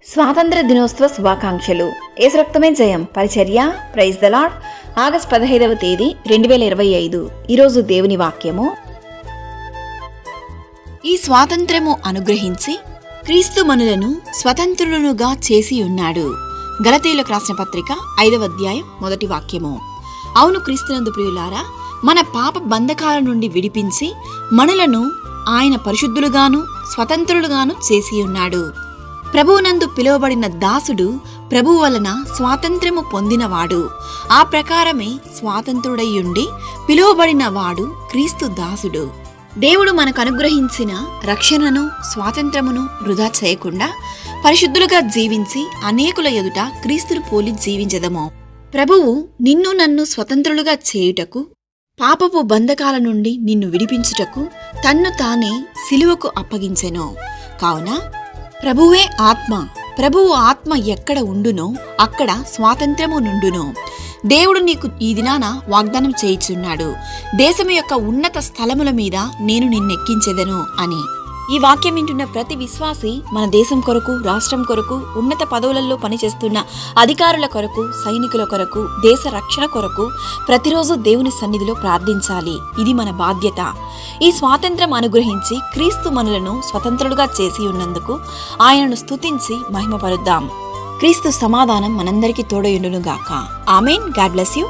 స్వాతంత్ర దినోత్సవ శుభాకాంక్షలు. యేసు రక్తమే జయం పరిచర్య. Praise the lord. ఆగస్టు 15వ తేదీ 2025. ఈరోజు దేవుని వాక్యము. ఈ స్వాతంత్రము అనుగ్రహించి క్రీస్తు మనులను స్వతంత్రులనుగా చేసి ఉన్నాడు. గలతీయులకు రాసిన పత్రిక 5వ అధ్యాయం 1వ వాక్యము. అవును క్రీస్తునందు ప్రియులారా, మన పాప బంధకాల నుండి విడిపించి మనలను ఆయన పరిశుద్ధులుగాను స్వతంత్రులుగాను చేసి ఉన్నాడు. ప్రభువునందు పిలువబడిన దాసుడు ప్రభువు వలన స్వాతంత్ర్యము పొందినవాడు. ఆ ప్రకారమే స్వాతంత్రుడయ్యుండి పిలువబడిన వాడు క్రీస్తు దాసుడు. దేవుడు మనకు అనుగ్రహించిన రక్షణను స్వాతంత్రమును వృధా చేయకుండా పరిశుద్ధులుగా జీవించి అనేకుల ఎదుట క్రీస్తును పోలి జీవించదము. ప్రభువు నిన్ను నన్ను స్వతంత్రులుగా చేయుటకు, పాపపు బంధకాల నుండి నిన్ను విడిపించుటకు తన్ను తానే సిలువకు అప్పగించెను. కావున ప్రభువే ఆత్మ. ప్రభువు ఆత్మ ఎక్కడ ఉండునో అక్కడ స్వాతంత్ర్యము నుండును. దేవుడు నీకు ఈ దినాన వాగ్దానం చేయుచున్నాడు, దేశము యొక్క ఉన్నత స్థలముల మీద నేను నిన్నెక్కించెదను అని. ఈ వాక్యం వింటున్న ప్రతి విశ్వాసి మన దేశం కొరకు, రాష్ట్రం కొరకు, ఉన్నత పదవులలో పనిచేస్తున్న అధికారుల కొరకు, సైనికుల కొరకు, దేశ రక్షణ కొరకు ప్రతిరోజు దేవుని సన్నిధిలో ప్రార్థించాలి. ఇది మన బాధ్యత. ఈ స్వాతంత్రం అనుగ్రహించి క్రీస్తు మనలను స్వతంత్రులుగా చేసి ఉన్నందుకు ఆయనను స్తుతించి మహిమపరుద్దాం. క్రీస్తు సమాధానం మనందరికీ తోడయుండునుగాక. ఆమేన్. God bless you.